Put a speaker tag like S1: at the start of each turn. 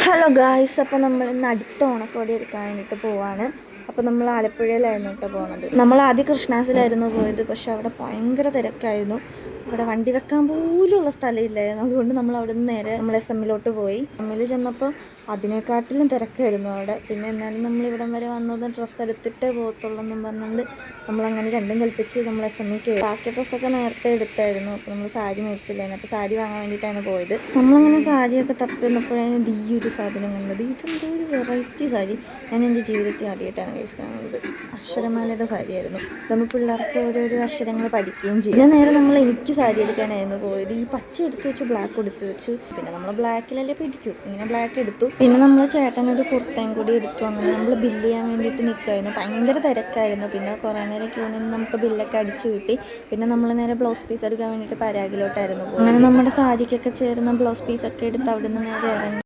S1: Hello guys, അപ്പോൾ നമ്മൾ ഇന്ന് അടുത്ത ഓണക്കോടി എടുക്കാൻ വേണ്ടിയിട്ട് പോവാണ്. അപ്പോൾ നമ്മൾ ആലപ്പുഴയിലായിരുന്നു കേട്ടോ പോകുന്നത്. നമ്മൾ ആദ്യം കൃഷ്ണാസിലായിരുന്നു പോയത്, പക്ഷെ അവിടെ ഭയങ്കര തിരക്കായിരുന്നു. അവിടെ വണ്ടി വെക്കാൻ പോലുള്ള സ്ഥലമില്ലായിരുന്നു. അതുകൊണ്ട് നമ്മൾ അവിടെ നിന്ന് നേരെ നമ്മൾ എസ് പോയി. എമ്മിൽ ചെന്നപ്പോൾ അതിനെക്കാട്ടിലും തിരക്കായിരുന്നു അവിടെ. പിന്നെ എന്നാലും നമ്മളിവിടം വരെ വന്നത് ഡ്രസ്സ് എടുത്തിട്ടേ പോകത്തുള്ളൂ എന്നും പറഞ്ഞുകൊണ്ട് നമ്മളങ്ങനെ രണ്ടും കൽപ്പിച്ച് നമ്മൾ SMക്ക് ബാക്കി ഡ്രസ്സൊക്കെ നേരത്തെ എടുത്തായിരുന്നു. അപ്പോൾ നമ്മൾ സാരി മേടിച്ചില്ലായിരുന്നു. അപ്പോൾ സാരി വാങ്ങാൻ വേണ്ടിയിട്ടാണ് പോയത്. നമ്മളങ്ങനെ സാരിയൊക്കെ തപ്പി വന്നപ്പോഴാണ് ഈ ഒരു സാധനം കണ്ടത്. ഇതെന്തോ ഒരു വെറൈറ്റി സാരി. ഞാൻ എൻ്റെ ജീവിതത്തിൽ ആദ്യമായിട്ടാണ് കൈസ് കാണുന്നത്. അക്ഷരമാലയുടെ സാരിയായിരുന്നു. നമ്മൾ പിള്ളേർക്ക് ഓരോരോ അക്ഷരങ്ങൾ പഠിക്കുകയും ചെയ്യും. പിന്നെ നേരെ നമ്മൾ എനിക്ക് സാരി എടുക്കാനായിരുന്നു പോയത്. ഈ പച്ച എടുത്ത് വെച്ചു, ബ്ലാക്ക് എടുത്ത് വെച്ചു. പിന്നെ നമ്മൾ ബ്ലാക്കിലല്ലേ പിടിച്ചു, ഇങ്ങനെ ബ്ലാക്ക് എടുത്തു. പിന്നെ നമ്മൾ ചേട്ടനൊരു കുർത്തയും കൂടി എടുത്തു. അങ്ങനെ നമ്മൾ ബില്ല് ചെയ്യാൻ വേണ്ടിയിട്ട് നിൽക്കുമായിരുന്നു. ഭയങ്കര തിരക്കായിരുന്നു. പിന്നെ കുറേ നേരം ക്യൂ നിന്ന് നമുക്ക് ബില്ലൊക്കെ അടിച്ചു കിട്ടി. പിന്നെ നമ്മൾ നേരെ ബ്ലൗസ് പീസ് എടുക്കാൻ വേണ്ടിയിട്ട് പരാഗിലോട്ടായിരുന്നു പോകുന്നത്. അങ്ങനെ നമ്മുടെ സാരിക്കൊക്കെ ചേർന്ന ബ്ലൗസ് പീസൊക്കെ എടുത്ത് അവിടെ നിന്ന് നേരെ ഇറങ്ങി.